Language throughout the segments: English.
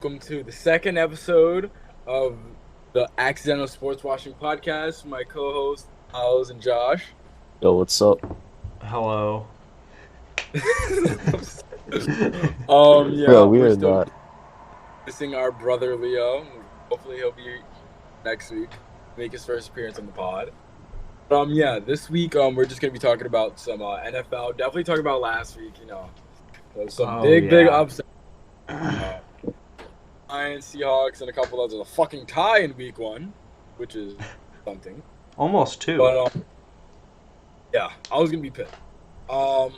welcome to the second episode of the Accidental Sportswashing Podcast. My co-hosts, Miles and Josh. Yo, what's up? Hello. Bro, we we're are still not. missing our brother Leo. Hopefully he'll be next week, make his first appearance on the pod. This week we're just gonna be talking about some NFL. Definitely talking about last week. Some big upset. Giants, Seahawks, and a couple others. A fucking tie in week 1, which is something. Almost 2. But I was gonna be pissed. Our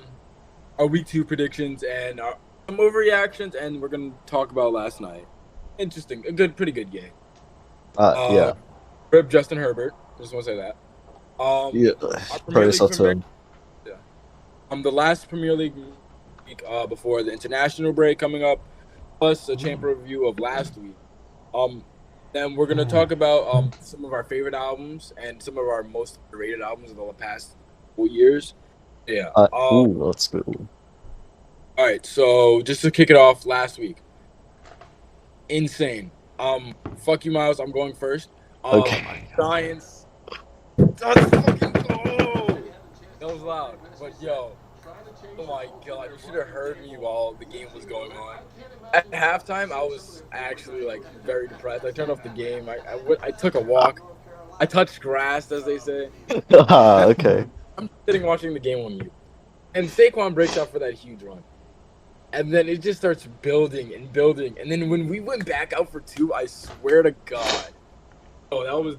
week 2 predictions and some overreactions, and we're gonna talk about last night. Interesting, pretty good game. Rip Justin Herbert. Just want to say that. Pray yourself to him. The last Premier League week before the international break coming up, plus a champ review of last week. Then we're gonna talk about some of our favorite albums and some of our most underrated albums of the past 4 years. That's good. All right, so just to kick it off, last week, insane. Fuck you, Miles. I'm going first. Okay. Giants. Let's fucking go. That was loud, but yo. Oh my god, you should have heard me while the game was going on. At halftime, I was actually very depressed. I turned off the game. I took a walk. I touched grass, as they say. Okay. I'm sitting watching the game on mute. And Saquon breaks out for that huge run. And then it just starts building and building. And then when we went back out for 2, I swear to God. Oh, that was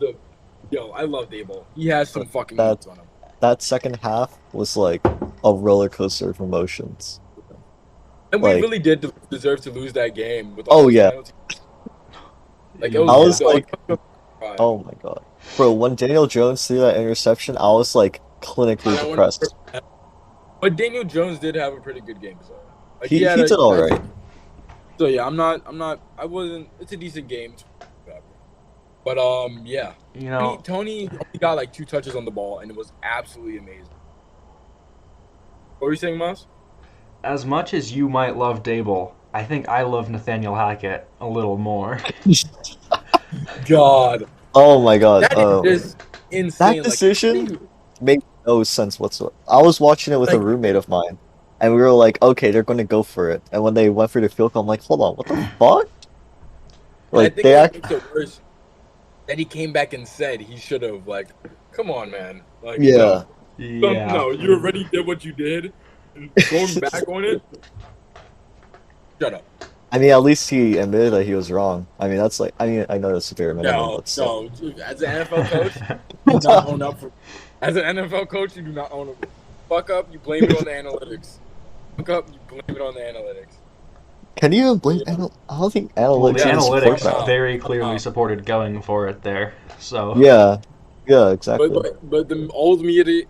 I love Dable. He has some fucking moves on him. That second half was like a roller coaster of emotions. And we really did deserve to lose that game. With all yeah. It I was was oh my god. Bro, when Daniel Jones threw that interception, I was clinically depressed. But Daniel Jones did have a pretty good game. So. He did alright. So yeah, I wasn't, it's a decent game. But Tony got 2 touches on the ball, and it was absolutely amazing. What were you saying, Moss? As much as you might love Dable, I think I love Nathaniel Hackett a little more. God. Oh my god. That is insane. That decision made no sense whatsoever. I was watching it with a roommate of mine, and we were like, okay, they're going to go for it. And when they went for the field goal, I'm like, hold on, what the fuck? Then he came back and said he should have, come on, man. Yeah. No, you already did what you did. Going back on it? Shut up. I mean, at least he admitted that he was wrong. I mean, that's I know that's a bare minimum. No. As an NFL coach, you do not own up for. As an NFL coach, you do not own up. Fuck up, you blame it on the analytics. Fuck up, you blame it on the analytics. Can you even blame? I don't think analytics. The analytics very clearly supported going for it there. So yeah, exactly. But the old media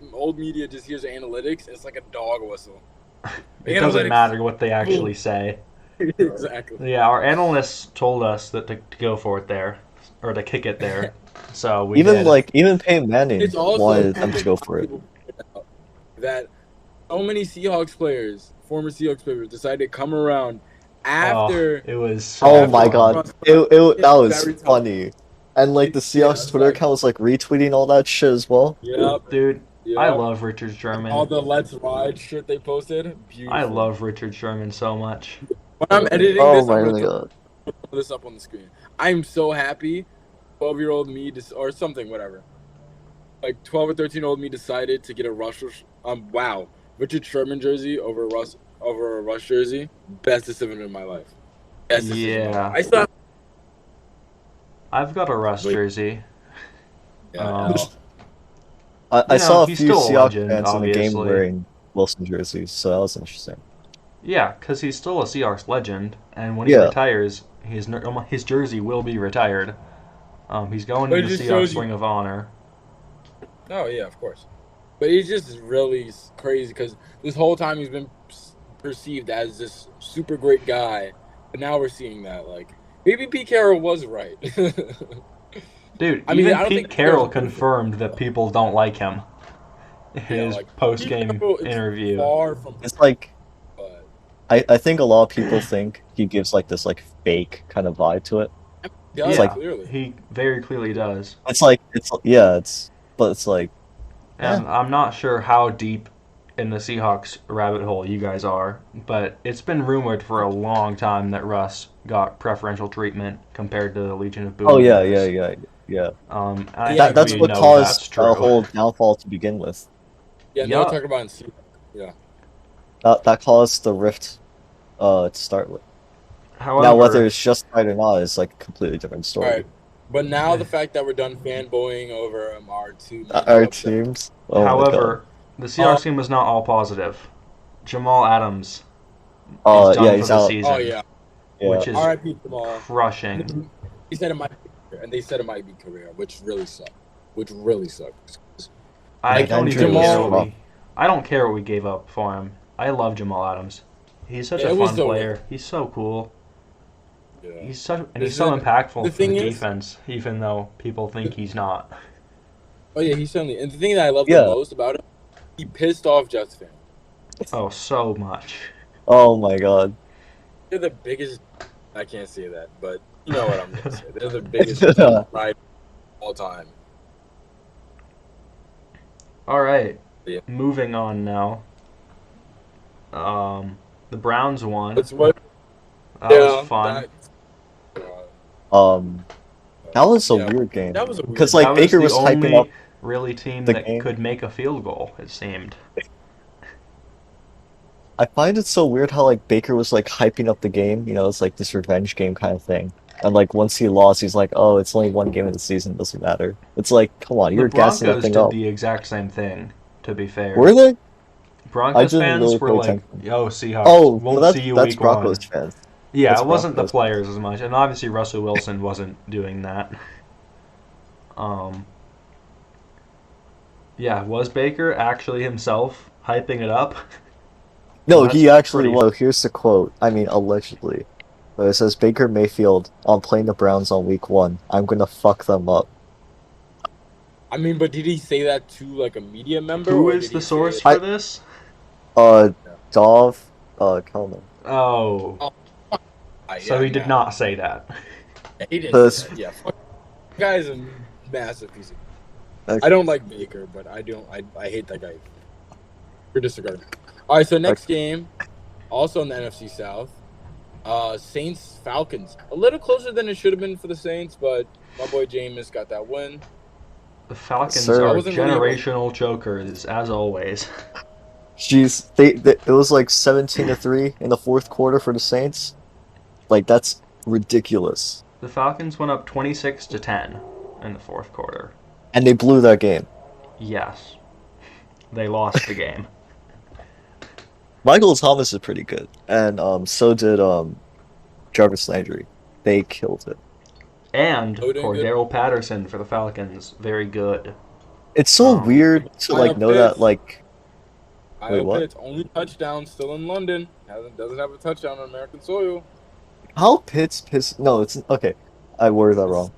just hears analytics. It's like a dog whistle. It doesn't matter what they actually say. Exactly. Yeah, our analysts told us that to go for it there, or to kick it there. So we even Peyton Manning wanted them to go for it. That so many Seahawks players, former Seahawks players, decided to come around after. It was. Oh my god! That was funny, and the Seahawks Twitter account was retweeting all that shit as well. Yep, dude. Yep. I love Richard Sherman. All the "Let's Ride" shit they posted. Beautiful. I love Richard Sherman so much. When I'm editing this, I'm gonna put this up on the screen. I'm so happy. 12-year-old me, or something, whatever. 12 or 13-year-old me decided to get a Richard Sherman jersey over a Rush jersey. Best decision in my life. Yeah. I've got a Russ jersey. Yeah. I saw a few Seahawks fans in the game wearing Wilson jerseys, so that was interesting. Yeah, because he's still a Seahawks legend, and when he retires, his jersey will be retired. He's going to the Seahawks Ring of Honor. Oh, yeah, of course. But he's just really crazy because this whole time he's been perceived as this super great guy, but now we're seeing that, maybe Pete Carroll was right. Dude, even Pete Carroll confirmed that people don't like him. His post-game interview. Far from it's I think a lot of people think he gives like this like fake kind of vibe to it. Yeah, like clearly. He very clearly does. It's like but it's like, and I'm not sure how deep in the Seahawks rabbit hole you guys are, but it's been rumored for a long time that Russ got preferential treatment compared to the Legion of Boom. Oh yeah. That's what caused a whole downfall to begin with. Yeah, no, talking about in Seahawks. Yeah. That caused the rift to start with. However, now, whether it's justified or not is like a completely different story. Right. But now the fact that we're done fanboying over our teams. Oh however, the Seahawks team was not all positive. Jamal Adams is done he's for the out. season. Oh yeah. Which is Jamal. Crushing. He said it might be, and they said it might be career, which really sucks. I don't care what we gave up for him. I love Jamal Adams. He's such a fun player. He's so cool. Yeah. He's so impactful for the defense, even though people think he's not. Oh yeah, he's certainly. And the thing that I love the most about him, he pissed off Jets fans. Oh, so much. Oh my god. They're the biggest. I can't say that, but you know what I'm gonna say. They're the biggest right all time. All right. Yeah. Moving on now. The Browns won. That was fun. That was a weird game. That was a weird because like Baker was hyping up really team the that game. Could make a field goal. It seemed. I find it so weird how like Baker was like hyping up the game. You know, it's like this revenge game kind of thing. And like once he lost, he's like, "Oh, it's only one game of the season. It doesn't matter." It's like, come on, you're gassing that thing up. The Broncos did the exact same thing. To be fair, were they? Broncos fans were like, "Yo, Seahawks, won't see you week that's Broncos one." Fans. Yeah, that's it wasn't Broncos the players as much, and obviously Russell Wilson wasn't doing that. Yeah, was Baker actually himself hyping it up? No, he actually was. Here's the quote. I mean, allegedly. But it says, Baker Mayfield on playing the Browns on week 1. I'm going to fuck them up. I mean, but did he say that to like a media member? Who is the source for this? Dov Kelman. Oh. So he did not say that. He didn't. Yeah, fuck. The guy's a massive piece of... I don't like Baker, but I hate that guy. We're disregarding. All right, so next game, also in the NFC South, Saints Falcons. A little closer than it should have been for the Saints, but my boy Jameis got that win. The Falcons are generational chokers, as always. Jeez, it was like 17-3 in the fourth quarter for the Saints. Like, that's ridiculous. The Falcons went up 26-10 in the fourth quarter. And they blew that game. Yes. They lost the game. Michael Thomas is pretty good. And so did Jarvis Landry. They killed it. And Cordero Patterson for the Falcons. Very good. It's so weird to like know that like... Wait, what? It's only touchdown still in London. Doesn't have a touchdown on American soil. How Pitts pissed... No, it's... Okay, I worded that wrong.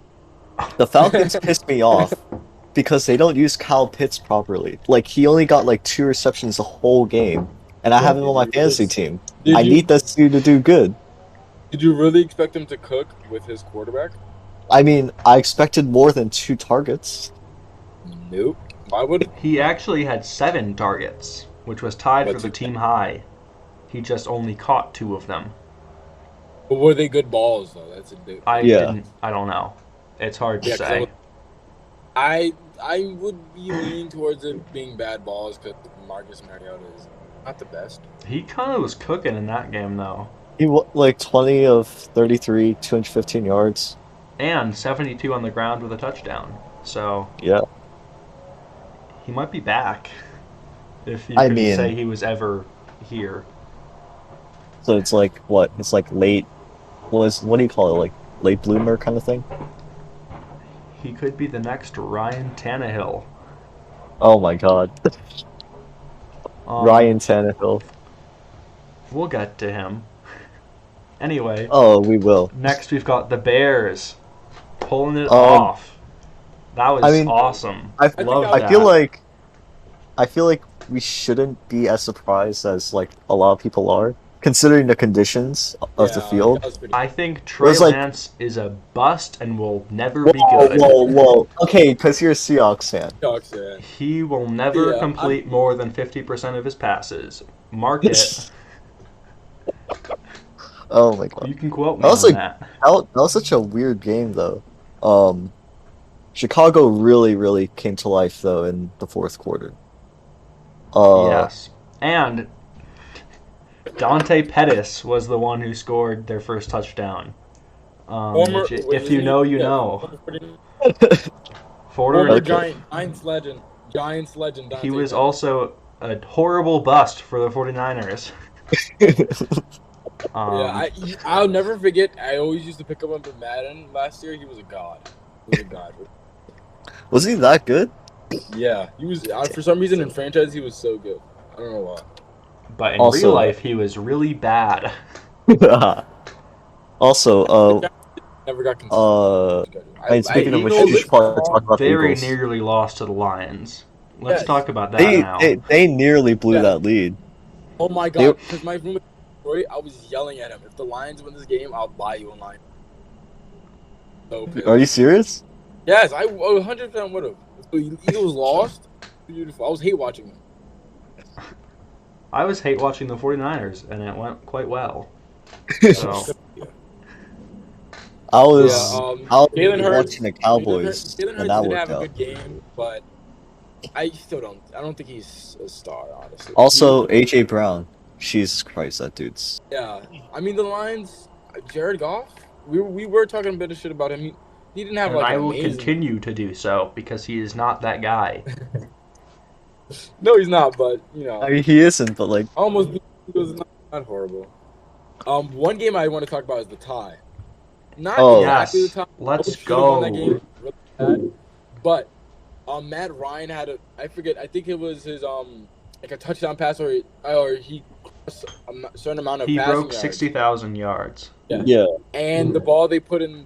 The Falcons pissed me off because they don't use Kyle Pitts properly. Like, he only got like 2 receptions the whole game. And I have him on my fantasy team. I need that dude to do good. Did you really expect him to cook with his quarterback? I mean, I expected more than 2 targets. Nope. Why would... He actually had 7 targets, which was tied for the team high. He just only caught 2 of them. But were they good balls, though? That's a big... I don't know. It's hard to say. I would be leaning towards it being bad balls because Marcus Mariota is not the best. He kind of was cooking in that game, though. He like 20 of 33, 215 yards. And 72 on the ground with a touchdown. So... Yeah. He might be back. If you could say he was ever here. So it's like, what? It's like late... What do you call it? Like late bloomer kind of thing? He could be the next Ryan Tannehill. Oh my god. Ryan Tannehill. We'll get to him. Anyway. Oh, we will. Next we've got the Bears. Pulling it off. That was awesome. I feel like we shouldn't be as surprised as like a lot of people are. considering the conditions of the field. that was pretty- I think Trey was like- Lance is a bust and will never be Whoa, good. whoa. Okay, because you're a Seahawks fan. Seahawks, yeah. He will never Yeah, complete more than 50% of his passes. Mark it. Oh my god. You can quote me That was on like- that. That was such a weird game, though. Chicago really came to life, though, in the fourth quarter. Yes. And Dante Pettis was the one who scored their first touchdown. If you know, you know. Former Okay. Giants legend. Dante He was Pettis. also a horrible bust for the 49ers. I'll never forget. I always used to pick up on Madden last year. He was a god. He was a god. Was he that good? Yeah, he was. For some reason in franchise, he was so good. I don't know why. But in Also- real life, he was really bad. Also, Never got consistent. speaking of which, Eagles we should probably talk about the Very Eagles. nearly lost to the Lions. Let's Yes. talk about that now. They nearly blew Yeah. that lead. Oh my god! Because my roommate, I was yelling at him. If the Lions win this game, I'll buy you a line. So pissed. Are you serious? Yes, I 100% would have. If the Eagles lost, beautiful. I was hate watching them. I was hate watching the 49ers, and it went quite well. So, I was Jalen Hurts- watching the Cowboys, Jalen and Hurts that did worked have a out. good game, but I don't think he's a star, honestly. Also, AJ Brown. Jesus Christ, that dude's. Yeah, I mean the Lions. Jared Goff. We were talking a bit of shit about him. He didn't have and like I an will amazing. continue to do so because he is not that guy. No, he's not. But you know, I mean, he isn't, but like, almost he was not horrible. One game I want to talk about is the tie. Not Oh. exactly Yes, the tie. let's Both should've won that go. game really bad. But Matt Ryan had I think it was his like a touchdown pass or he crossed a certain amount of He passing broke yards. 60,000 yards. yeah. And the ball they put in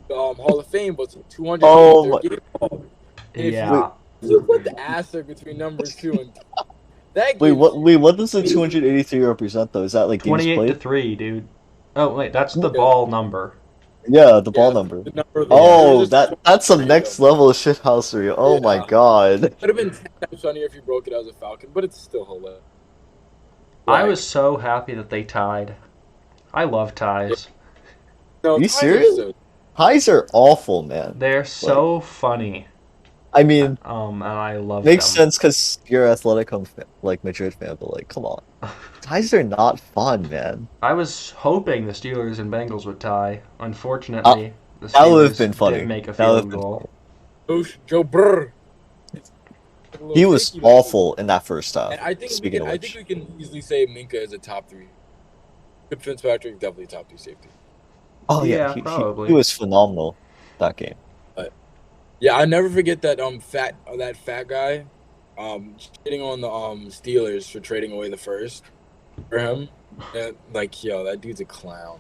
the Hall of Fame was 200. Oh my- ball. And if Yeah. you put the asterisk between numbers 2 and that Wait, gives what does the 283 represent though? Is that like games 28 to played? 3, dude. Oh, wait, that's the Okay. ball number. Yeah, the ball Yeah, number. the number Oh, there's just that's some 283, next level shithousery. Oh my Yeah. god. It would have been 10 times funnier if you broke it as a Falcon, but it's still hilarious. I Like, was so happy that they tied. I love ties. no, You ties are serious? so- Ties are awful, man. They're so funny. I mean, And I love makes them. sense because you're an Atletico like Madrid fan, but like, come on. Ties are not fun, man. I was hoping the Steelers and Bengals would tie. Unfortunately, the that would've Steelers been funny. did make a That would've field been goal. Joe Burr. He was awful in that first half. And I think Speaking of I which, think we can easily say Minka is a top 3. Fitzpatrick definitely top 2 safety. oh Yeah, yeah, probably. he was phenomenal that game. Yeah, I never forget that fat guy, shitting on the Steelers for trading away the first for him. And, like, yo, that dude's a clown.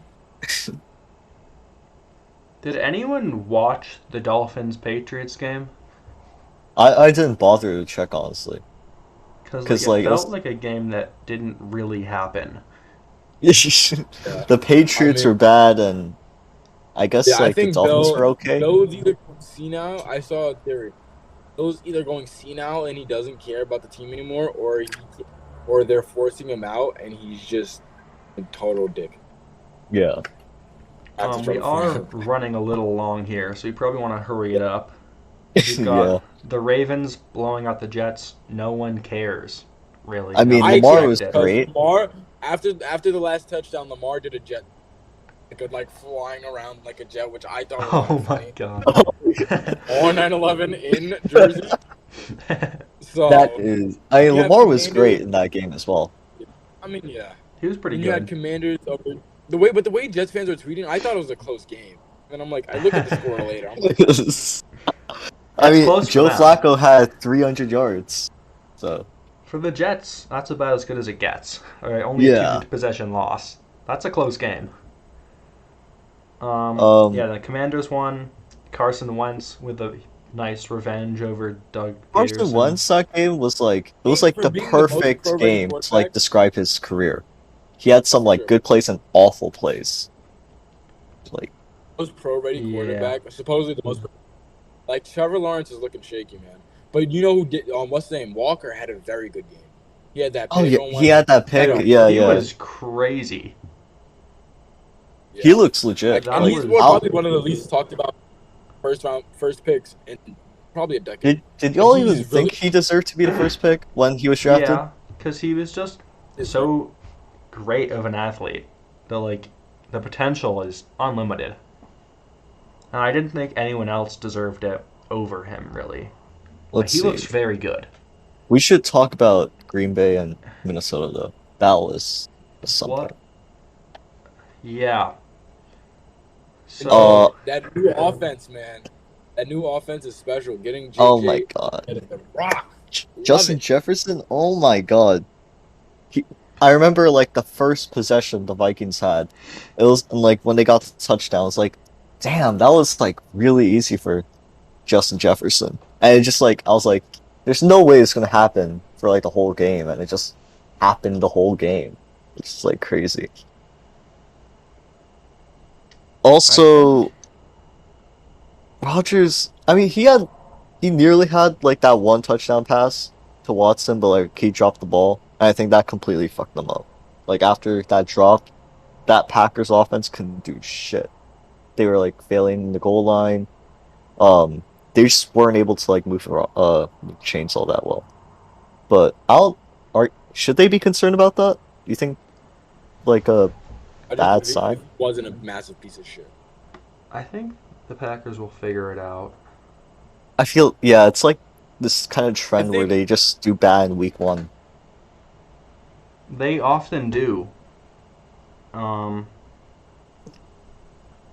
Did anyone watch the Dolphins-Patriots game? I didn't bother to check honestly. Because 'Cause, it like, it felt was- like a game that didn't really happen. The Patriots I mean- were bad, and I guess Yeah, I like the think Dolphins Bill- were okay. Bill's either going senile. I saw a theory. Bill's either going senile and he doesn't care about the team anymore, or they're forcing him out and he's just a total dick. Yeah. I have to try We to are find him. running a little long here, so we probably want to hurry it up. We've got Yeah. the Ravens blowing out the Jets. No one cares, really. I mean, No one Lamar expected was it. great. Lamar, after the last touchdown, Lamar did a jet, like flying around like a jet, which I thought was Oh kinda my funny. god. On 9/11 in Jersey. So That is. I mean, Yeah, Lamar was Commanders- great in that game as well. I mean, yeah. He was pretty And you had good. Commanders over the way Jets fans were tweeting. I thought it was a close game, and I'm like, I look at the score later. I'm like, I mean, close for Joe them. Flacco had 300 yards. So, For the Jets, that's about as good as it gets. All right, only Yeah. a 2-possession loss. That's a close game. Yeah, the Commanders won. Carson Wentz with a nice revenge over Doug Carson Peterson. Wentz that game was like, it was like For the being the most perfect pro-ready game to quarterback. like describe his career. he had some like good plays and awful plays. Like Most pro-ready Yeah. quarterback, supposedly the most. Like Trevor Lawrence is looking shaky, man. But you know who did? What's the name? Walker had a very good game. He had that. oh pick yeah, on he one. had that pick. Like, Yeah, He yeah. was crazy. yeah. He looks legit. That And he's was- probably one of the least talked about first picks in probably a decade. Did y'all He's even really- think he deserved to be the first pick when he was drafted? Yeah, because he was just so great of an athlete. The potential is unlimited. And I didn't think anyone else deserved it over him, really. Let's he see. looks very good. We should talk about Green Bay and Minnesota though. That was something. What? Yeah. So, That new offense, man. That new offense is special. Getting JJ Oh my god. and the rock. Justin it. Jefferson, oh my god. I remember like the first possession the Vikings had. It was like when they got the touchdown, it was like, damn, that was like really easy for Justin Jefferson. And it just like I was like, there's no way it's gonna happen for like the whole game, and it just happened the whole game. It's just like crazy. Also, Rodgers, I mean he nearly had like that one touchdown pass to Watson, but like he dropped the ball. And I think that completely fucked them up. Like after that drop, that Packers offense couldn't do shit. They were like failing the goal line. They just weren't able to like move chainsaw that well. But should they be concerned about that? Do you think like a bad sign? Wasn't a massive piece of shit. I think the Packers will figure it out. I feel it's like this kind of trend where think- they just do bad in week 1. They often do.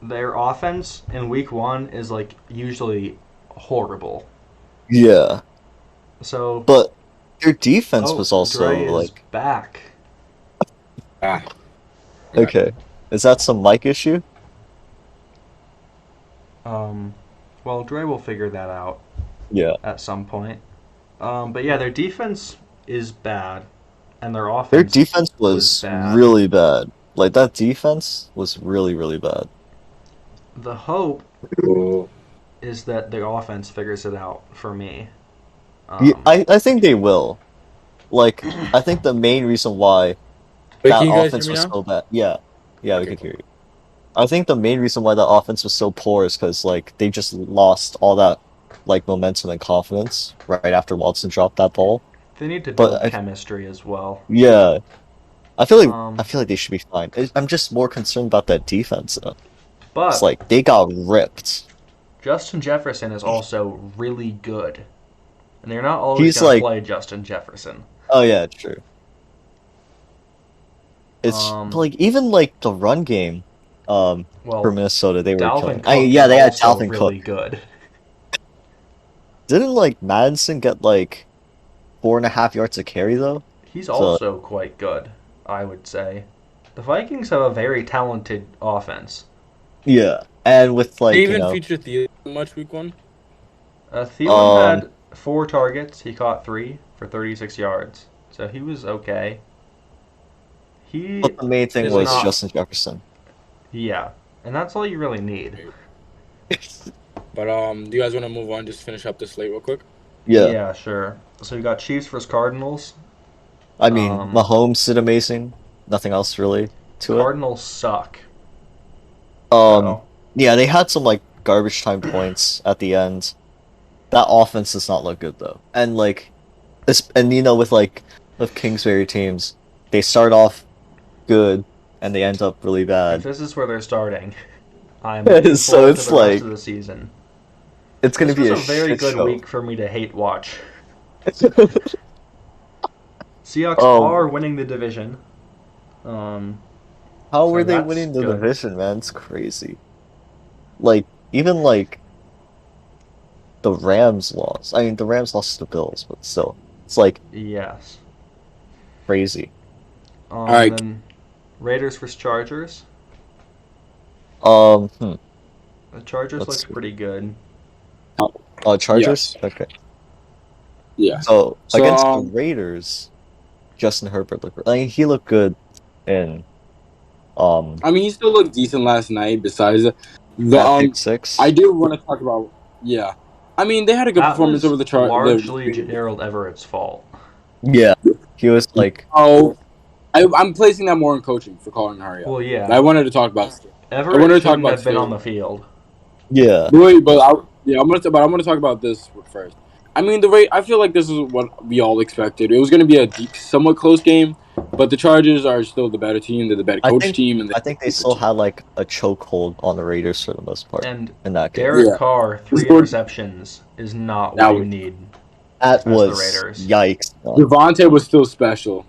Their offense in week 1 is like usually horrible. Yeah. So, But their defense was also Dre is like back. Ah. okay. Is that some mic issue? Well, Dre will figure that out Yeah. at some point. But yeah, their defense is bad, and their offense. Their defense was bad. really bad. Like that defense was really, really bad. The hope Ooh. is that the offense figures it out for me. Yeah, I think they will. Like I think the main reason why Wait, that can you guys offense hear me was now? so bad. Yeah, we Okay, can cool. hear you. I think the main reason why the offense was so poor is because like they just lost all that like momentum and confidence right after Watson dropped that ball. They need to But build I- chemistry as well. Yeah, I feel like they should be fine. I'm just more concerned about that defense. Though. But It's like they got ripped. Justin Jefferson is also really good. And they're not always He's going like- to play Justin Jefferson. Oh yeah, true. It's but, like even like the run game, Well, for Minnesota, they were Dalvin killing. Cook Yeah, they is had also Dalvin really Cook. good. Didn't like Madison get like 4.5 yards a carry though? He's also quite good, I would say. The Vikings have a very talented offense. Yeah, and with like They you even know, feature Thielen much week 1. Thielen had 4 targets. He caught 3 for 36 yards. So he was okay. but the main thing is was not- Justin Jefferson. Yeah. And that's all you really need. But do you guys want to move on? Just finish up this slate real quick. Yeah, Sure. So you got Chiefs versus Cardinals. I mean Um, Mahomes did amazing. Nothing else really to Cardinals suck. it. So, Yeah, they had some like garbage time points at the end. That offense does not look good though, and like, and you know with Kingsbury teams, they start off good and they end up really if bad. this is where they're starting, I'm looking So forward it's to the like- rest of the season. It's gonna This be was a a very shit good show. week for me to hate watch. Seahawks Oh. are winning the division. How So were they that's winning the good. division, man? It's crazy. Like even like the Rams lost. I mean, the Rams lost to the Bills, but still, it's like Yes. crazy. right. Then Raiders versus Chargers. Hmm. The Chargers Let's look see. pretty good. Chargers. Okay. Yeah. So So, against the Raiders, Justin Herbert looked. I mean, he looked good. in I mean, he still looked decent last night. Besides the that pick six. I do want to talk about I mean, they had a good That performance was over the chart. largely Gerald Everett's fault. Yeah, he was like, Oh, I'm placing that more in coaching for calling hurry up. Well, yeah. I wanted to talk about. Everett shouldn't have been on the field. yeah. Wait, but I'm gonna talk about this first. I mean, I feel like this is what we all expected. It was going to be a somewhat close game, but the Chargers are still the better team. They're the better coach team, and I think they still had like a chokehold on the Raiders for the most part. And in that game. Derek Carr, 3 interceptions is not what you need. That was the Raiders. Yikes. Devontae was still special.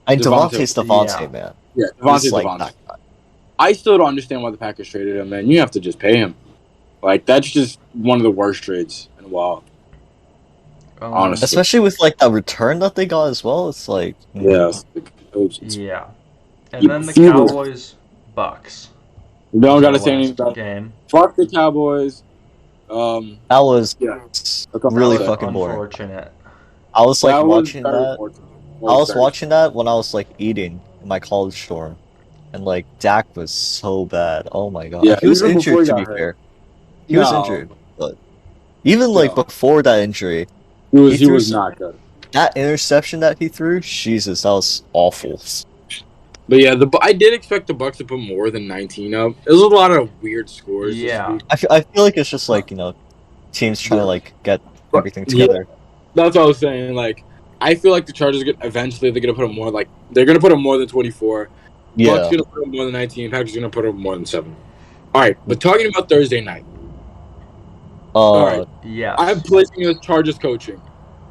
And Devontae's Devontae, man. Yeah, Devontae's like Devontae. I still don't understand why the Packers traded him, man. You have to just pay him. Like, that's just one of the worst trades in a while. Honestly. Especially with like the return that they got as well. It's like Yeah. And then the Cowboys, Bucks. We don't gotta say anything about game. Fuck the Cowboys. That was really fucking boring. Unfortunate. I was like watching that. I was watching that when I was like eating in my college dorm, and like Dak was so bad. Oh my god. Yeah, he was injured to be fair. He was injured, but even like before that injury, he was not good. That interception that he threw, Jesus, that was awful. But yeah, I did expect the Bucks to put more than 19 up. It was a lot of weird scores. Yeah, I feel like it's just like, you know, teams trying to like get everything together. Yeah. That's what I was saying. Like, I feel like the Chargers eventually they're gonna put up more. Like, they're gonna put up more than 24. Yeah. Bucks gonna put up more than 19. Packers gonna put up more than 7. All right, but talking about Thursday night. All right. Yeah. I'm placing the Chargers coaching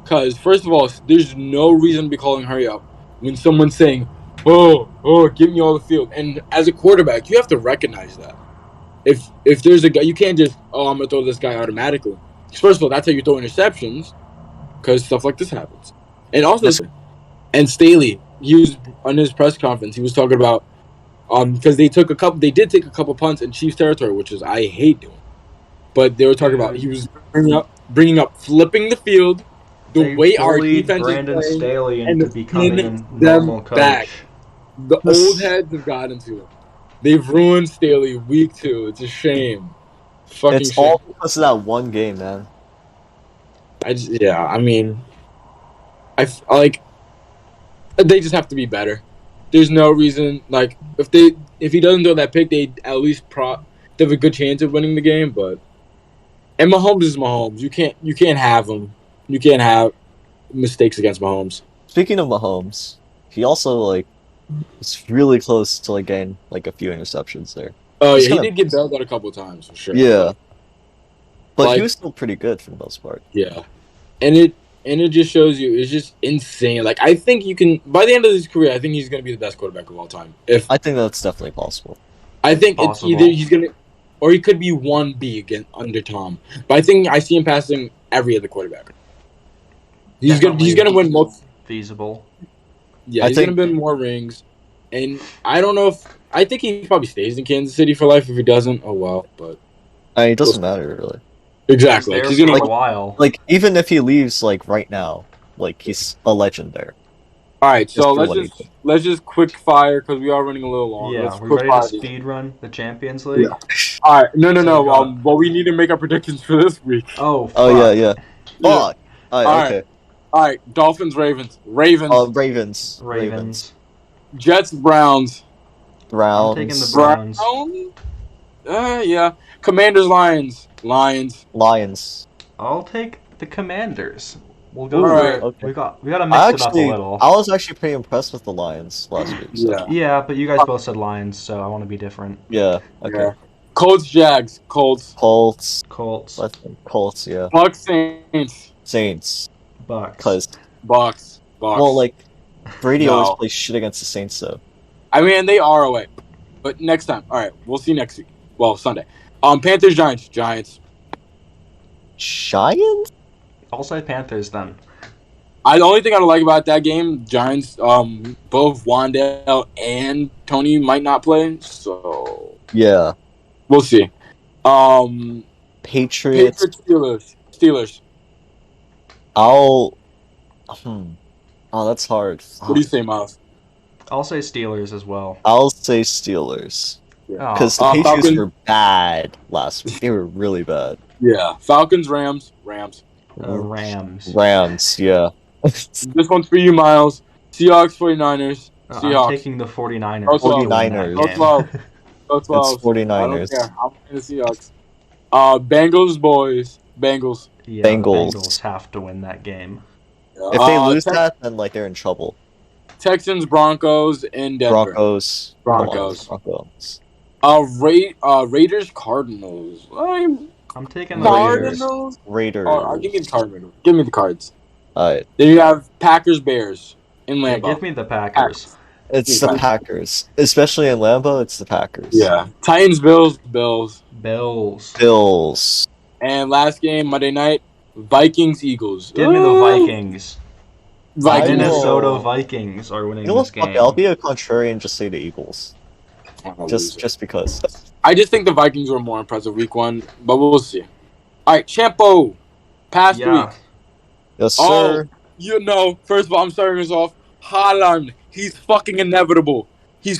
because first of all, there's no reason to be calling hurry up when someone's saying, "Oh, give me all the field." And as a quarterback, you have to recognize that. If there's a guy, you can't just, I'm gonna throw this guy automatically. First of all, that's how you throw interceptions, because stuff like this happens. And also, and Staley, he was on his press conference. He was talking about because they did take a couple punts in Chiefs territory, which is I hate doing. But they were talking about he was bringing up flipping the field, the way our defense Brandon is playing, Staley and into becoming a normal coach. Back. The old heads have gotten to him. They've ruined Staley week 2. It's a shame. Fucking it's shame. all because of that one game, man. I mean, they just have to be better. There's no reason, like, if he doesn't throw that pick, they at least they have a good chance of winning the game. And Mahomes is Mahomes. You can't have him. You can't have mistakes against Mahomes. Speaking of Mahomes, he also like was really close to like getting like a few interceptions there. Oh yeah, he did get bailed out a couple of times for sure. Yeah, but he was still pretty good for the most part. Yeah, and it just shows you it's just insane. Like, I think you can by the end of his career, I think he's going to be the best quarterback of all time. I think that's definitely possible. I think it's either he's going to, or he could be 1B again under Tom. But I think I see him passing every other quarterback. He's gonna win most feasible. Yeah, he's gonna win more rings, and I don't know if I think he probably stays in Kansas City for life. If he doesn't, oh well. But it doesn't matter really. Exactly, he's gonna for a while. Like even if he leaves, like right now, like he's a legend there. All right, so let's just quick fire because we are running a little long. Yeah, we're ready to speed run the Champions League. Yeah. All right, no. But we need to make our predictions for this week. Oh. Fuck. Oh yeah. Fuck. All right. Okay. All right, Dolphins, Ravens. Ravens. Jets, Browns. I'm taking the Browns. Yeah. Commanders, Lions. I'll take the Commanders. We'll go. Okay. We got to mix it up a little. I was actually pretty impressed with the Lions last week. So. Yeah, but you guys both said Lions, so I want to be different. Yeah. Okay. Yeah. Colts, Jags. Colts. Yeah. Bucks, Saints. Bucks. Bucks. Well, like, Brady always plays shit against the Saints, though. I mean, they are away. But next time. All right, we'll see next week. Well, Sunday. Panthers, Giants. Giants? I'll say Panthers, then. The only thing I don't like about that game, Giants, both Wandale and Tony might not play, so... Yeah. We'll see. Patriots, Steelers. Oh, that's hard. What do you say, Miles? I'll say Steelers as well. I'll say Steelers. Oh, Because the Patriots Falcons. were bad last week. They were really bad. Yeah. Falcons, Rams. Rams. Rams, yeah. This one's for you, Miles. Seahawks, 49ers. I'm Seahawks. taking the 49ers. Oh, 49ers. Go 12. Go 12. It's 49ers. I don't care. I'm in the Seahawks. Bengals, boys. Bengals. Yeah, Bengals. The Bengals have to win that game. If they lose that, then like they're in trouble. Texans, Broncos, in Denver. Broncos. Raiders, Cardinals. I'm taking the Raiders. Cardinals. Raiders. Give me the Cardinals. Give me the Cards. Alright. Then you have Packers, Bears in Yeah, Lambeau. give me the Packers. It's the Packers. Especially in Lambeau, it's the Packers. Yeah. Titans, Bills. Bills. And last game, Monday night, Vikings, Eagles. Give me the Vikings. Vikings. Minnesota Vikings are winning You know this what? game. I'll be a contrarian and just say the Eagles. Just because. I just think the Vikings were more impressive week 1, but we'll see. All right, Champo. Past week. Yes, sir. First of all, I'm starting this off. Haaland, he's fucking inevitable. He's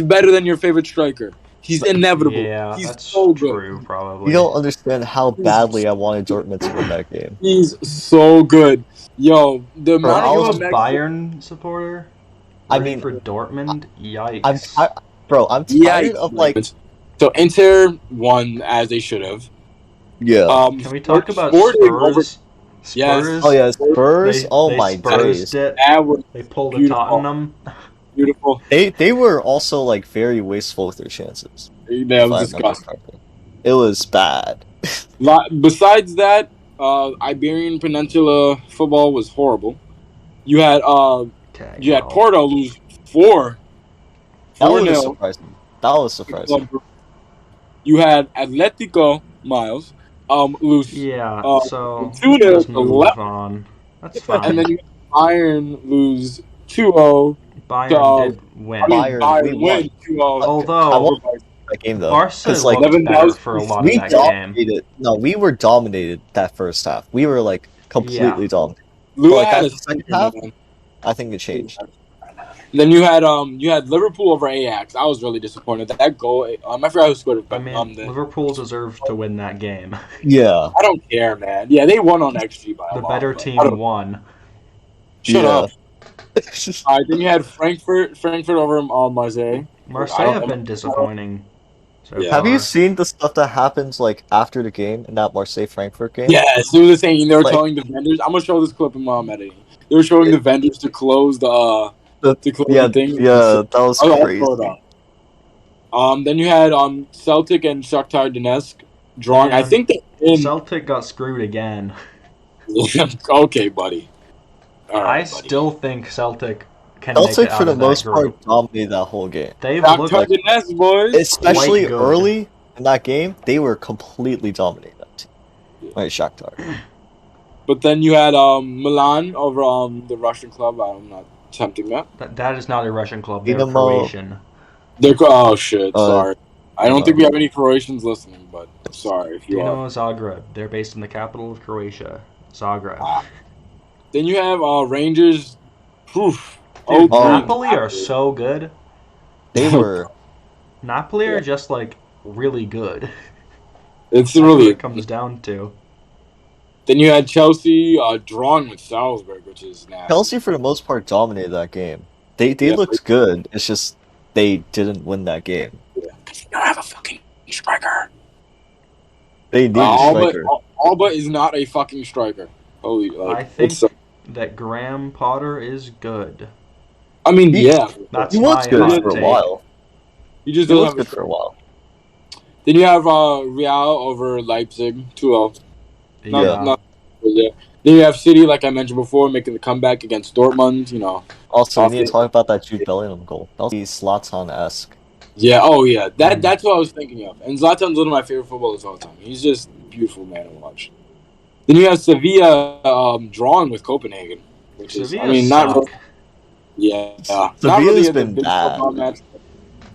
better than your favorite striker. He's inevitable. Yeah, he's that's so good. true, probably. You don't understand how badly I wanted Dortmund to win that game. He's so good. Yo, the amount I of was a Bayern supporter. I mean, for Dortmund, yikes. I'm tired of like. So Inter won as they should have. Yeah. Can we talk about Spurs? Yes. Oh yeah, Spurs. They my days. They pulled a Tottenham. Beautiful. They were also like very wasteful with their chances. That was disgusting. It was bad. Besides that, Iberian Peninsula football was horrible. You had Porto lose 4-0. That was surprising. You had Atletico, Miles, lose. Yeah. So 2-0 just move on. That's fine. And then you had Bayern lose 2-0. Bayern did win. Bayern win 2-0. Although that game though, Barca like looked better for a lot of that game. No, we were dominated that first half. We were like completely dominated. Like that second half, I think it changed. Then you had Liverpool over Ajax. I was really disappointed. That goal, I forgot who scored it. But, Liverpool deserved to win that game. Yeah. I don't care, man. Yeah, they won on XG by a lot. The better team won. Shut up. Alright, then you had Frankfurt over Marseille. Marseille have been disappointing. Have you seen the stuff that happens like after the game in that Marseille-Frankfurt game? Yes, they were saying they were telling the vendors. I'm gonna show this clip in editing. They were showing the vendors to close the thing. Yeah, that was crazy. Then you had Celtic and Shakhtar Donetsk drawing. I think Celtic got screwed again. Okay, buddy. I still think Celtic can make it out for the of most that group. part dominated that whole game. They've looked like Donetsk, boys. Especially early in that game, they were completely dominating that team. Right, Shakhtar. But then you had Milan over the Russian club. I'm not attempting that. That is not a Russian club. They're Dinamo. Croatian. Oh shit! Sorry. I don't think we have any Croatians listening, but sorry if you Dinamo Zagreb. They're based in the capital of Croatia, Zagreb. Then you have Rangers. Dude, Napoli are so good. They were. Napoli are just like really good. It's really it comes down to. Then you had Chelsea drawing with Salzburg, which is nasty. Chelsea for the most part dominated that game. They looked good. It's just they didn't win that game. Yeah, because they don't have a fucking striker. They need a striker. Alba is not a fucking striker. I think that Graham Potter is good. I mean, he was good for a while. He just was good for a while. Then you have Real over Leipzig, 2-0. Not then you have City, like I mentioned before, making the comeback against Dortmund. Also, we need to talk about that Jude Bellingham goal. That was Zlatan-esque. Yeah. That's what I was thinking of. And Zlatan's one of my favorite footballers of all time. He's just a beautiful man to watch. Then you have Sevilla drawing with Copenhagen, which is, not really, Sevilla's been bad. Match.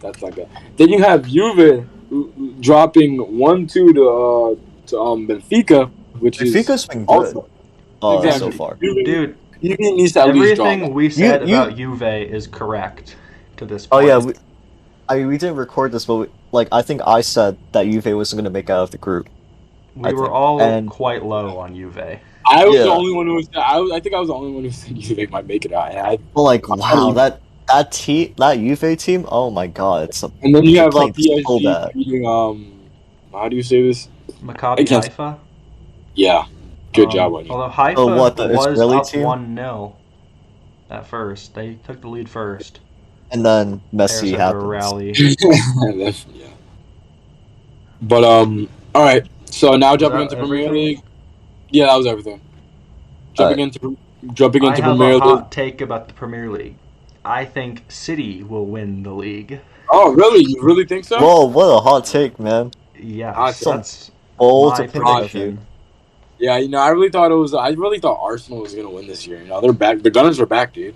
That's not good. Then you have Juve dropping 1-2 to Benfica, which Benfica's been good so far. Dude, Juve needs to at least draw. Everything we said about Juve is correct to this Oh point. yeah, we didn't record this, but I think I said that Juve wasn't going to make out of the group. We were all quite low on Juve. I was the only one who was. I think I was the only one who said Juve might make it out. Wow, that Juve team. Oh my God, and then you have PSG so beating how do you say this? Maccabi Haifa. Yeah, good job on you. Although Haifa was up 1-0 at first, they took the lead first. And then Messi happened. Rally. Yeah. But all right. So now jumping into Premier League. Yeah, that was everything. Jumping into Premier League. I have a hot take about the Premier League. I think City will win the league. Oh, really? You really think so? Whoa, what a hot take, man. Yeah, that's bold opinion of you. Yeah, I really thought Arsenal was gonna win this year. They're back. The Gunners are back, dude.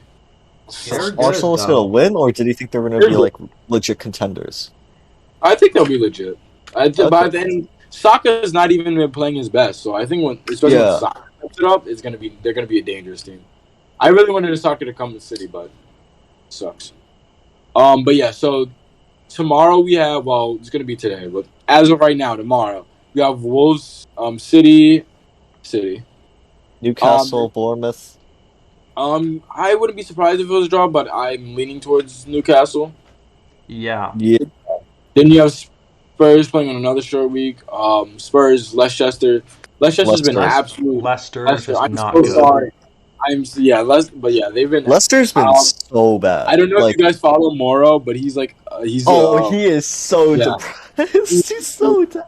Arsenal was gonna win, or did you think they were gonna be like legit contenders? I think they'll be legit. By then, Saka's not even been playing his best, so I think especially when Saka steps it up, they're gonna be a dangerous team. I really wanted Saka to come to City, but it sucks. But yeah, so tomorrow we have it's gonna be today, but as of right now, tomorrow we have Wolves, City, Newcastle, Bournemouth. I wouldn't be surprised if it was a draw, but I'm leaning towards Newcastle. Yeah. Then you have Spurs playing on another short week. Spurs, Leicester. Leicester's been absolute. Leicester is I'm not so good. sorry. They've been. Leicester's been so bad. I don't know if you guys follow Moro, but he's like he is so depressed. He's so dead.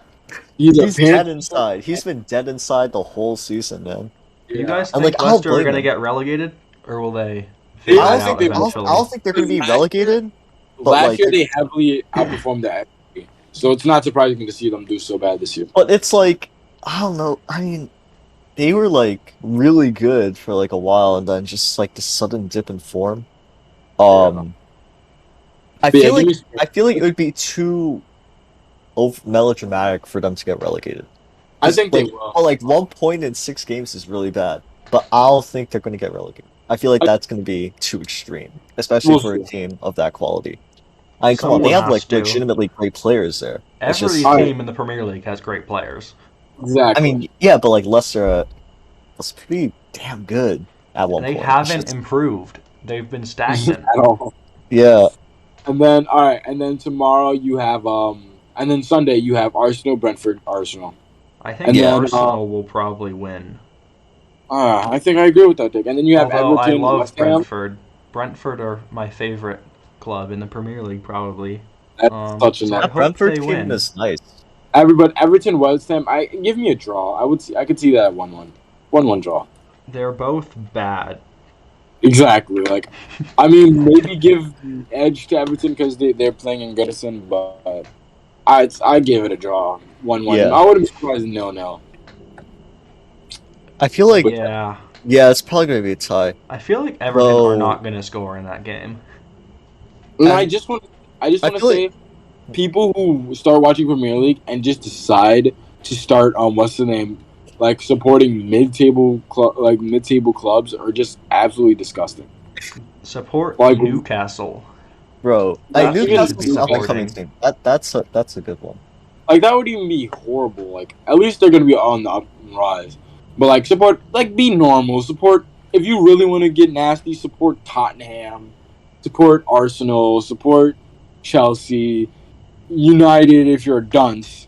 He's dead inside. He's been dead inside the whole season, man. Do you guys think Leicester are going to get relegated, or will they? I don't think they're going to be relegated. Last year they heavily outperformed the average, so it's not surprising to see them do so bad this year. But it's like, I don't know. I mean, they were like really good for like a while, and then just like this sudden dip in form. I feel like it would be too melodramatic for them to get relegated. I think they will. Well, like 1 point in 6 games is really bad, but I don't think they're going to get relegated. I feel like that's going to be too extreme, especially for a team of that quality. I mean, come on, they have like legitimately great players there. Every team in the Premier League has great players. Exactly. I mean, yeah, but like Leicester was pretty damn good at one point. They haven't improved. They've been stagnant at all. Yeah. And then tomorrow you have and then Sunday you have Arsenal, Brentford, Arsenal. I think Arsenal will probably win. I think I agree with that, Dick. And then you have Everton. I love Brentford. Brentford are my favorite club in the Premier League, probably. That's such a that Brentford team is nice. Everton, West Ham. Give me a draw. I could see that at 1-1. 1-1 draw. They're both bad. Exactly. Like, I mean, maybe give edge to Everton because they're playing in Goodison, but I'd give it a draw. 1-1. Yeah. I wouldn't be surprised 0-0. I feel like it's probably gonna be a tie. I feel like Everton are not gonna score in that game. And I just want to say, people who start watching Premier League and just decide to start like supporting mid-table clubs are just absolutely disgusting. Support Newcastle. Bro, Newcastle's up and coming team. That's a good one. Like, that would even be horrible. Like, at least they're gonna be on the up and rise. But like, support, like, be normal. Support, if you really want to get nasty, support Tottenham, support Arsenal, support Chelsea, United if you're a dunce.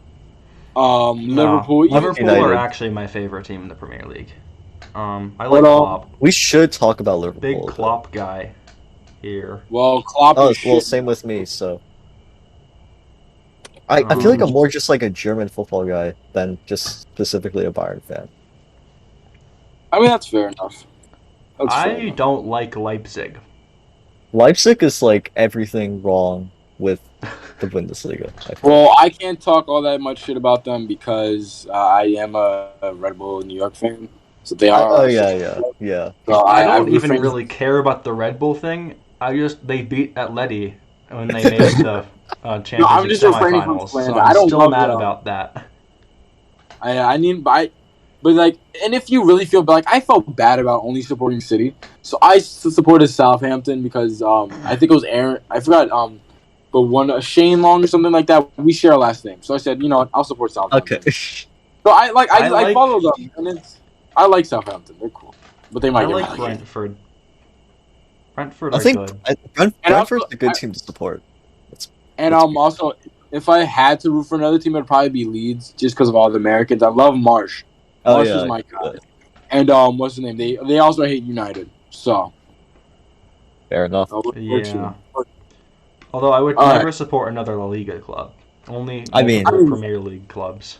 Liverpool are actually my favorite team in the Premier League. I like Klopp. We should talk about Liverpool. Big Klopp guy here. Well, Klopp is well, same with me, so. I feel like I'm more just like a German football guy than just specifically a Bayern fan. I mean, that's fair enough. I don't like Leipzig. Leipzig is like everything wrong with the Bundesliga. Well, I can't talk all that much shit about them because I am a Red Bull New York fan. So they are. Oh yeah. So I don't even really care about the Red Bull thing. They beat Atleti when they made the Champions League semifinals. So I'm still mad about that. But But like, and if you really feel like, I felt bad about only supporting City, so I supported Southampton because I think it was Aaron. I forgot but one Shane Long or something like that. We share a last name, so I said, you know what, I'll support Southampton. Okay. So I follow them, and I like Southampton. They're cool, but they might. I get like relegated. Brentford. Brentford I are think good. Brentford's a good team to support. And That's good. also, if I had to root for another team, it'd probably be Leeds, just because of all the Americans. I love Marsh. Oh Marsh yeah. is my guy. Yeah. And what's his name? They also hate United. So Fair enough. Yeah. Although I would All never right. support another La Liga club. Only I mean- multiple Premier League clubs.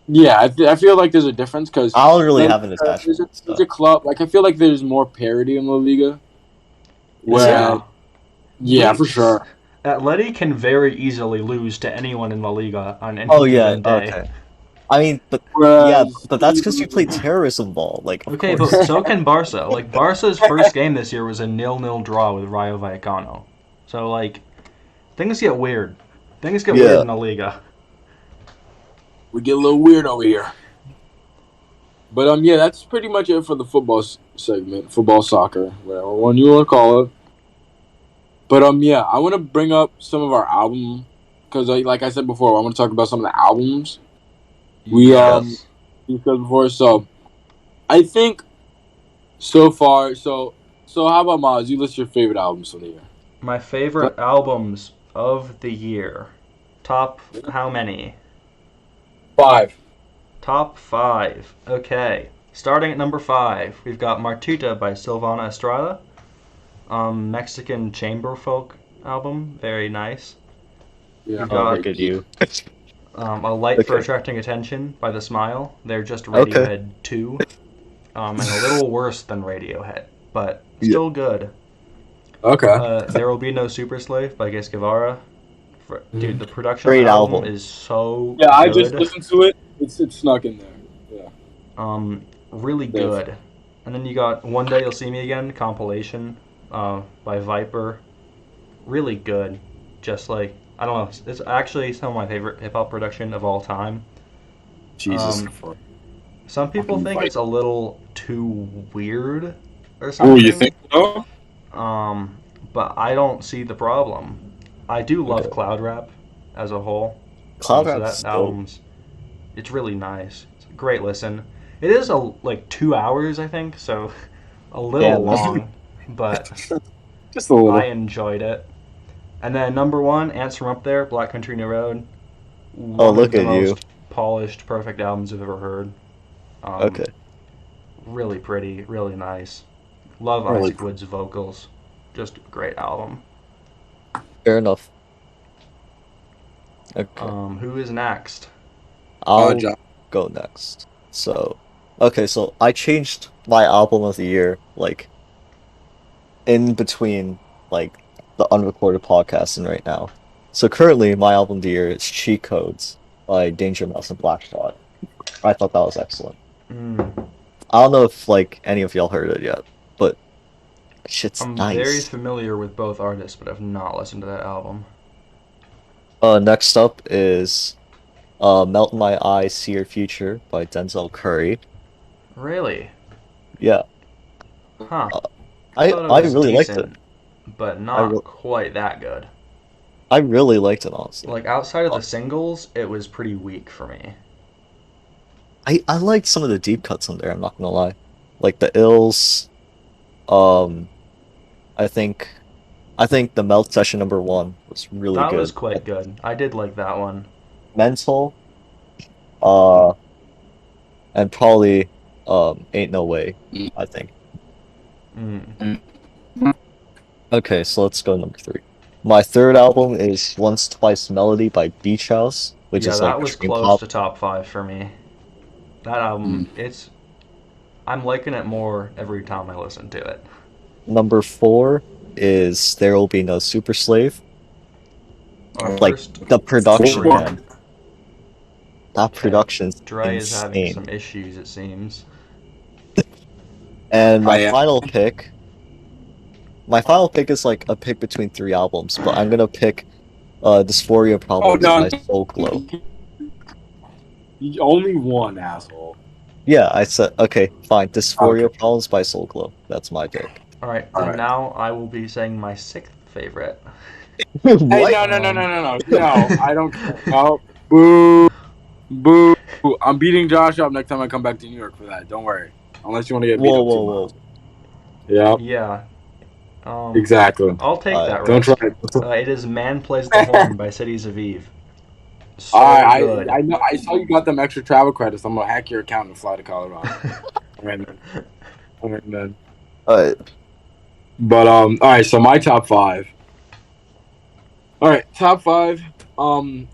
Yeah, I feel like there's a difference because I don't really have an attachment. there's a club like I feel like there's more parity in La Liga. Where, yeah, for sure. Atleti can very easily lose to anyone in La Liga on any Oh yeah. given day. Okay. I mean, but Whereas, but that's because you play terrorism ball. Like, of Okay, course. but so can Barca. Like, Barca's first game this year was a 0-0 draw with Rayo Vallecano. So, like, things get weird. Things get weird in La Liga. we get a little weird over here. But yeah, that's pretty much it for the football segment, football, soccer, whatever one you want to call it. But yeah, I want to bring up some of our album because, like I said before, I want to talk about some of the albums we Yes. discussed before. So, I think so far. So how about Miles? You list your favorite albums from the year. My favorite albums of the year. Top how many? 5. Top 5. Okay. Starting at number 5, we've got Martuta by Silvana Estrada. Mexican chamber folk album. Very nice. Yeah. We've got Look at you. A Light for Okay. Attracting Attention by The Smile. They're just Radiohead 2. And a little worse than Radiohead, but still good. Okay. There Will Be No Super Slave by Gus Guevara. Dude, the production Great of the album album. is so Yeah, I good. just listened to it. It's snuck in there. Yeah. Really good. And then you got One Day You'll See Me Again compilation by Viper. Really good. Just like, I don't know, it's actually some of my favorite hip hop production of all time. Jesus. Some people Fucking think Viper. it's a little too weird or something. Oh, you think so? But I don't see the problem. I do love Okay. cloud rap as a whole. Cloud So Rap's that album's, it's really nice. It's a great listen. It is like 2 hours, I think, so a little Yeah, long, but Just a little. I enjoyed it. And then number 1, Ants from Up There, Black Country New Road. One look of the at you. most polished, perfect albums I've ever heard. Okay. Really pretty, really nice. Love Really Isaac Wood's vocals. Just a great album. Fair enough. Okay. Who is next? I'll John. go next. So I changed my album of the year, like, in between, like, the unrecorded podcast and right now. So currently, my album of the year is Cheat Codes by Danger Mouse and Blackshot. I thought that was excellent. I don't know if, like, any of y'all heard it yet, but shit's I'm nice. very familiar with both artists, but I've not listened to that album. Next up is Melt in My Eyes, See Your Future by Denzel Curry. Really? Yeah, Huh. I thought it was really liked it. decent, but not re- quite that good. I really liked it, honestly. Like, outside of the singles, it was pretty weak for me. I liked some of the deep cuts on there, I'm not gonna lie. Like the Ills, I think the Melt Session #1 was really That good. was quite good. I did like that one. Mental, and probably Ain't No Way, I think. Okay, so let's go to number 3. My third album is Once Twice Melody by Beach House, which Yeah, is that like was dream close pop. to top 5 for me. That album, I'm liking it more every time I listen to it. Number 4 is There Will Be No Super Slave. Our Like, first the production, Four. man. That production's Dre is having insane. some issues, it seems. And my I am. final pick is like a pick between 3 albums, but I'm gonna pick Dysphoria Problems no. by Soul Glow. Only one, asshole. Yeah, I said okay, fine. Dysphoria Problems by Soul Glow. That's my pick. All right, All and right. now I will be saying my sixth favorite. Hey, What? no! I don't care. No, boo, boo! I'm beating Josh up next time I come back to New York for that. Don't worry. Unless you want to get beat Whoa, up too whoa, much. whoa. Yeah, Yeah. exactly. I'll take that Don't risk. try it. It is "Man Plays the Horn" by Cities of Eve. So I good. I know. I saw you got them extra travel credits. I'm gonna hack your account and fly to Colorado. And then. Alright. But all right. So my top five. All right, top five.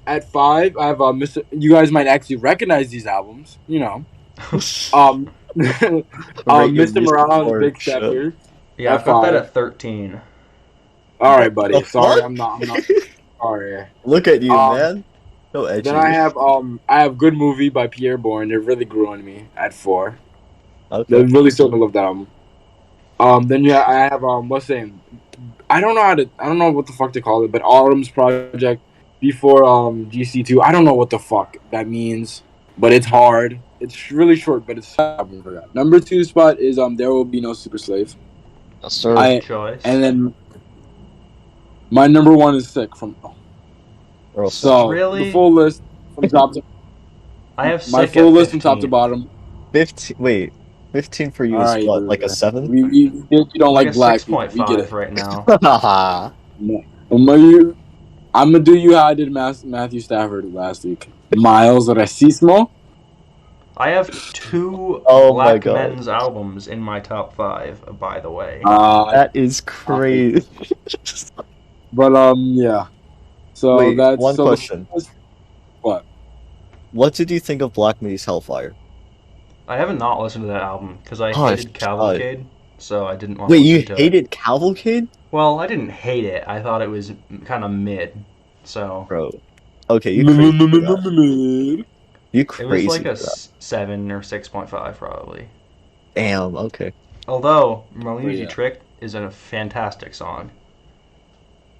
At five, I have Mr. You guys might actually recognize these albums. You know, Mr. Morale's Big Steppers. Yeah, I've At got that five. at 13. All right, buddy. The Sorry, fuck? I'm not. Sorry. Look at you, Um, man. So edgy. Then I have Good Movie by Pierre Bourne. It really grew on me at 4. Okay. They really started to love that album. Then I have what's the name? I don't know what the fuck to call it, but Autumn's Project before GC2. I don't know what the fuck that means, but it's hard. It's really short, but it's number 2 spot is There Will Be No Super Slave. Yes, sir. Choice. And then my number 1 is Sick from. So Really? the full list from top to I have my Sick full at list from top to 15. bottom. 15. Wait, 15 for you All is right, what? Like a 7? You don't Like like a black people. We get 6.5 it. right now. Haha. No. I'm gonna do you how I did Matthew Stafford last week. Miles Racismo. I have 2 Oh my Black God. Men's albums in my top 5, by the way. That is crazy. But yeah. So Wait, that's one question. What? What did you think of Black Me's Hellfire? I haven't not listened to that album because I Oh, hated Cavalcade, so I didn't want to Wait, listen you to it. hated Cavalcade? Well, I didn't hate it. I thought it was kind of mid. So Bro. Okay, you crazy for that. You it crazy was like a for that. 7 or 6.5 probably. Damn, okay. Although Marlene Oh, yeah. Trick is a fantastic song.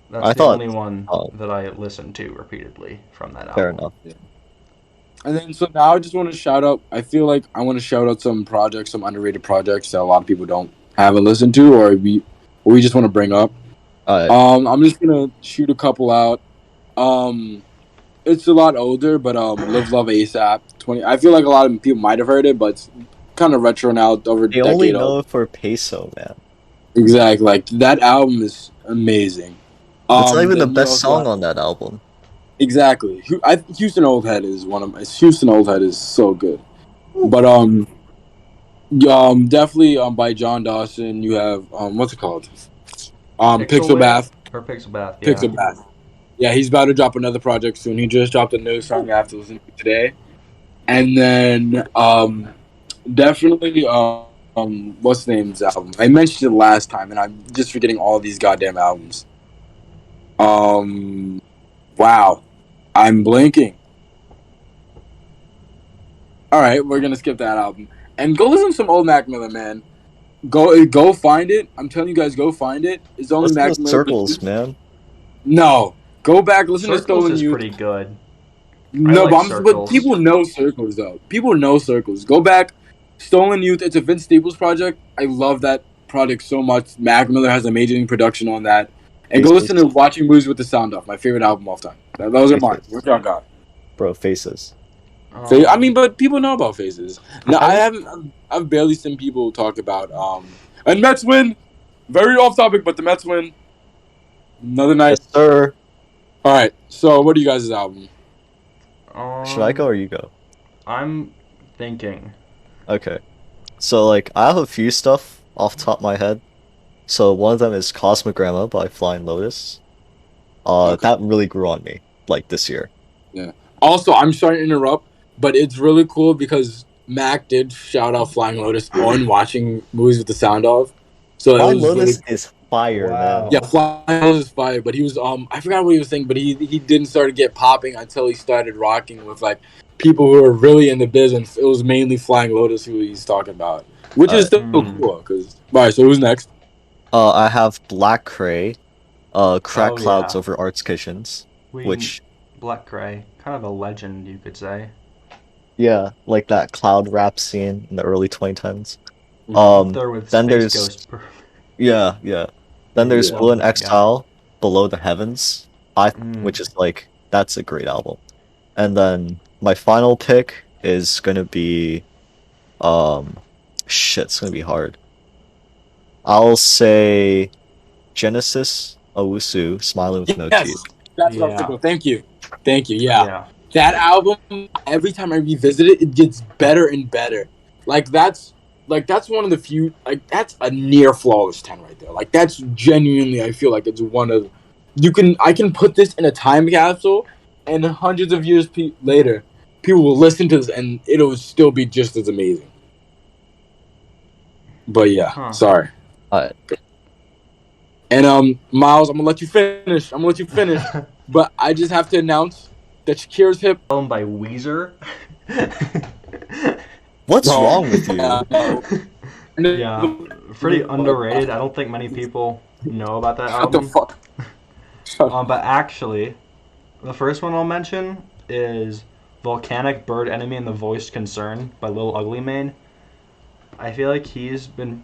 That's I the thought- only one oh. that I listened to repeatedly from that album. Fair enough. And then so now I just want to shout out. I feel like I want to shout out some projects, some underrated projects that a lot of people don't haven't listened to, or we just want to bring up. I'm just gonna shoot a couple out. It's a lot older, but Live Love ASAP 20. I feel like a lot of people might have heard it, but it's kind of retro now. Over a They only decade know old. it for Peso, man. Exactly, like that album is amazing. It's not even the then you best also song have- on that album. Exactly. Houston Old Head is one of my. Houston Old Head is so good. But definitely by John Dawson. You have what's it called? Pixel Bath. Or Pixel Bath, yeah. Pixel Bath. Yeah, he's about to drop another project soon. He just dropped a new song I have to listen to today. And then definitely what's the name's album? I mentioned it last time, and I'm just forgetting all these goddamn albums. Wow, I'm blinking. All right, we're gonna skip that album and go listen to some old Mac Miller, man. Go find it. I'm telling you guys, go find it. It's only Listen Mac to Miller. Circles, man. No, go back, listen to Circles Stolen is Youth. pretty good. No, like but Circles. people know Circles though. People know Circles. Go back, Stolen Youth. It's a Vince Staples project. I love that project so much. Mac Miller has amazing production on that. And go listen to Watching Movies with the Sound Off. My favorite album of all time. Those are mine. What y'all got? Bro, Faces. I mean, but people know about Faces. No, I haven't. I've barely seen people talk about. And Mets win. Very off topic, but the Mets win. Another night. Yes, sir. All right. So, what are you guys' album? Should I go or you go? I'm thinking. Okay. So, like, I have a few stuff off the top of my head. So, one of them is Cosmic Grandma by Flying Lotus. That really grew on me, like, this year. Yeah. Also, I'm sorry to interrupt, but it's really cool because Mac did shout out Flying Lotus on Watching Movies with the Sound Off. So Flying it was Lotus really, is fire, man. yeah, Flying Lotus is fire. But he was I forgot what he was saying, but he didn't start to get popping until he started rocking with like people who are really in the biz, and it was mainly Flying Lotus who he's talking about, which is still cool. Cause all right, so who's next? I have Black Cray, Crack Oh, Clouds yeah. Over Arts Kitchens, which Black Cray, kind of a legend, you could say. Yeah, like that cloud rap scene in the early 2010s. Up there with Then Space there's Ghost. yeah, yeah. Then Pretty there's Yeah. Blue and lovely, yeah. Exile, Below the Heavens, which is like that's a great album. And then my final pick is gonna be shit, it's gonna be hard. I'll say Genesis Owusu, Smiling with No Yes, Teeth. that's what I was Yeah. thinking. Thank you. Yeah. That album, every time I revisit it, it gets better and better. That's one of the few, that's a near flawless 10 right there. Like that's genuinely, I feel like it's one of I can put this in a time capsule, and hundreds of years later, people will listen to this and it'll still be just as amazing. But yeah, sorry. Alright. And Miles, I'm gonna let you finish. But I just have to announce that Shakira's hip. Album by Weezer. What's wrong with you? Yeah, pretty underrated. I don't think many people know about that What the album. fuck? But actually, the first one I'll mention is Volcanic Bird Enemy and the Voiced Concern by Lil Ugly Mane. I feel like he's been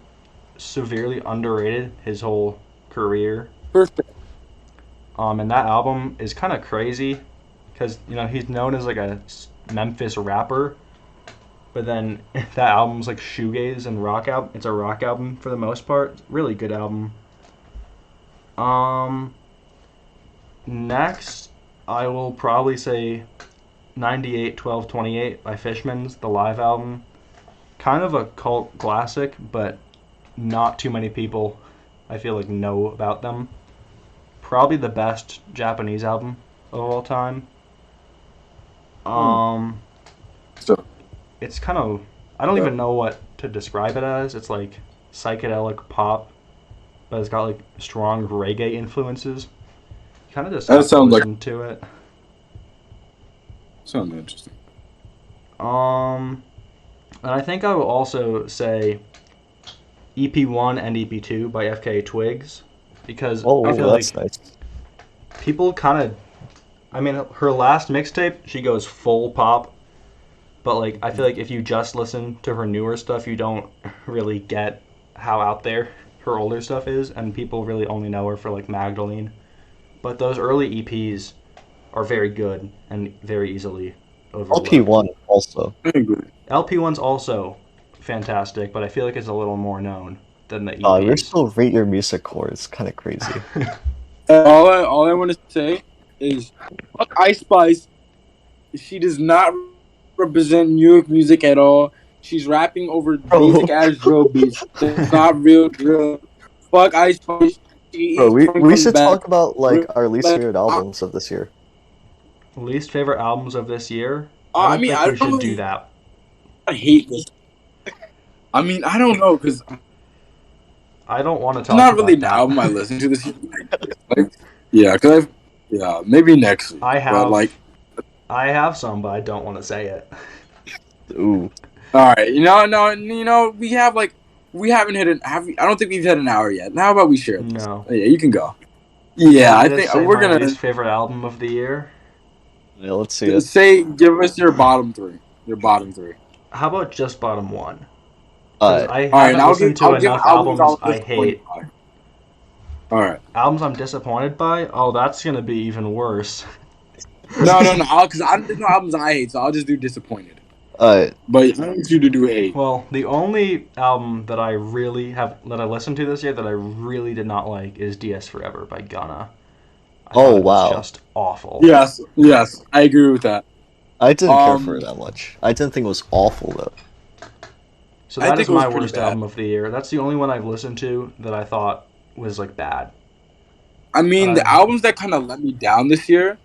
severely underrated his whole career. Perfect. And that album is kind of crazy because, he's known as like a Memphis rapper. But then that album's like shoegaze and rock album. It's a rock album for the most part. Really good album. Next, I will probably say 98-12-28 by Fishman's, the live album. Kind of a cult classic, but not too many people, I feel like, know about them. Probably the best Japanese album of all time. It's kind of, I don't even know what to describe it as. It's like psychedelic pop, but it's got like strong reggae influences. You kind of just have to listen to it. Sounds interesting. And I think I will also say EP1 and EP2 by FKA Twigs, because I feel that's like nice. people kind of, her last mixtape, she goes full pop, but like I feel like if you just listen to her newer stuff, you don't really get how out there her older stuff is, and people really only know her for like Magdalene. But those early EPs are very good and very easily overlooked. LP1 also. LP1's also fantastic, but I feel like it's a little more known than the EPs. You're still rate your music core. It's kind of crazy. All I want to say is, fuck Ice Spice. She does not represent New York music at all. She's rapping over basic ass drill beats. It's not real drill. Fuck Ice Spice. Bro, we should talk about like our least favorite albums of this year. Least favorite albums of this year? I think we should do that. I hate this. I don't know, because I don't want to talk it's not about really an that. album I listen to this year. Maybe next week. I have, but, like, I have some, but I don't want to say it. Ooh. All right, we have we haven't hit an. I don't think we've hit an hour yet. How about we share this? No. Yeah, you can go. Yeah, I think we're my gonna least favorite album of the year. Yeah, let's see it. Give us your bottom three. How about just bottom one? Alright. I haven't listened to enough albums I hate. All right. Albums I'm disappointed by? Oh, that's gonna be even worse. No, because there's no albums I hate, so I'll just do disappointed. Alright. But I want you to do hate. Well, the only album that I listened to this year that I really did not like is DS Forever by Gunna. I thought it was just awful. Yes, I agree with that. I didn't care for it that much. I didn't think it was awful though. So that is my worst album of the year. That's the only one I've listened to that I thought was like bad. The albums that kind of let me down this year,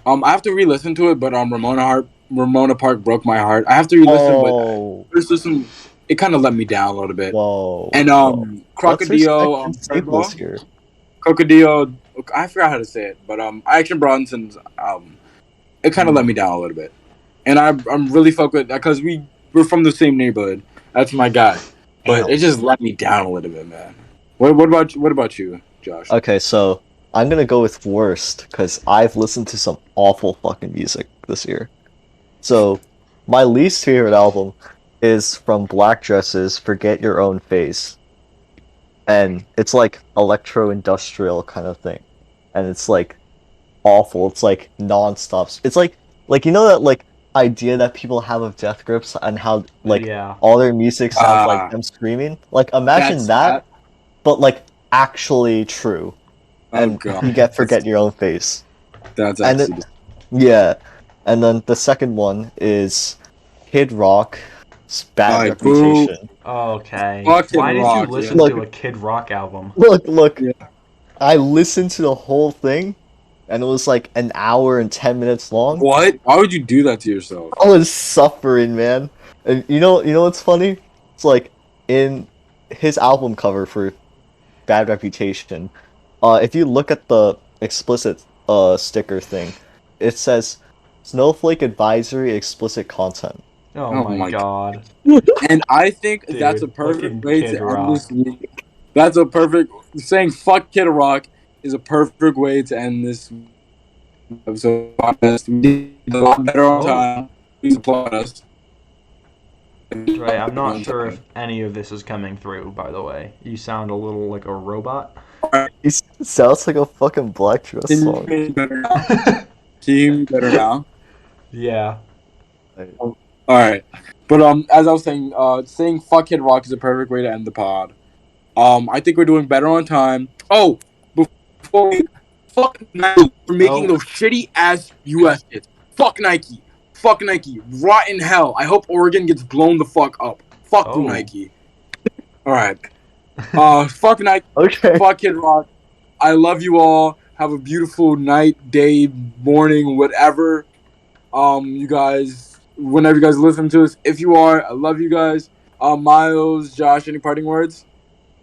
I have to re-listen to it, but Ramona Park broke my heart. I have to re-listen, but first listen, it kind of let me down a little bit. Whoa. And Crocodile, I forgot how to say it, but Action Bronson's album, it kind of let me down a little bit. And I'm really fucked with that because we're from the same neighborhood. That's my guy, but it just let me down a little bit, man. What about you, Josh? Okay, so I'm gonna go with worst because I've listened to some awful fucking music this year. So My least favorite album is from Black Dresses, Forget Your Own Face. And it's like electro-industrial kind of thing. And it's like awful. It's like non-stop. It's like you know that like idea that people have of Death Grips and how like Yeah. all their music sounds like them screaming? Like imagine that, but like actually true. And you get Forget Your Own Face. That's actually... Yeah. And then the second one is Kid Rock's Bad Reputation. Okay. Fuck Why Kid did Rock, you listen to a Kid Rock album? Look. Yeah. I listened to the whole thing, and it was like an hour and 10 minutes long. What? Why would you do that to yourself? I was suffering, man. And you know what's funny? It's like in his album cover for Bad Reputation. If you look at the explicit sticker thing, it says Snowflake Advisory Explicit Content. Oh my god. And I think Dude, that's a perfect way Kid to Rock. end this week. That's a perfect... Saying fuck Kid Rock is a perfect way to end this episode. We did a lot better on time. Please applaud us. Right, I'm not sure if any of this is coming through, by the way. You sound a little like a robot. He sounds like a fucking Black Dress Can you song. hear me better now? Can you hear me better now? Yeah. Alright. But as I was saying, saying fuck Kid Rock is a perfect way to end the pod. I think we're doing better on time. Oh, before we fuck Nike for making those shitty ass US hits. Fuck Nike. Fuck Nike. Rot in hell. I hope Oregon gets blown the fuck up. Fuck you, Nike. Alright. Fuck Nike. Okay. Fuck Kid Rock. I love you all. Have a beautiful night, day, morning, whatever. You guys, whenever you guys listen to us, if you are, I love you guys. Miles, Josh, any parting words?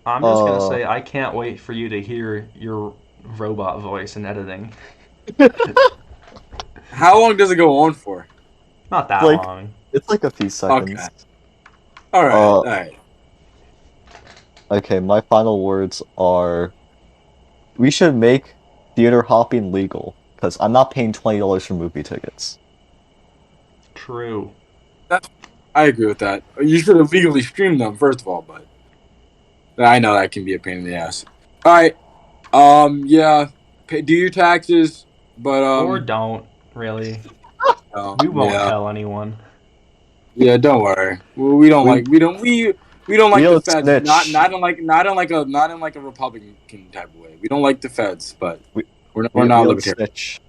I'm just gonna say I can't wait for you to hear your robot voice in editing. How long does it go on for? Not that Like, long. It's like a few seconds. Okay. Alright, alright. Okay, my final words are... We should make theater hopping legal, because I'm not paying $20 for movie tickets. True. I agree with that. You should have legally streamed them, first of all, but... I know that can be a pain in the ass. Alright. Yeah. Do your taxes, but, Or don't, really. We won't tell anyone. Yeah, don't worry. We don't like the feds. Snitch. Not in like a Republican type of way. We don't like the feds, but we're not libertarian. Snitch.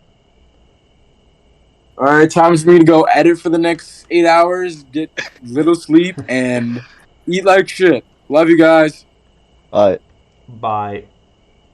All right, time for me to go edit for the next 8 hours, get little sleep, and eat like shit. Love you guys. Alright. Bye.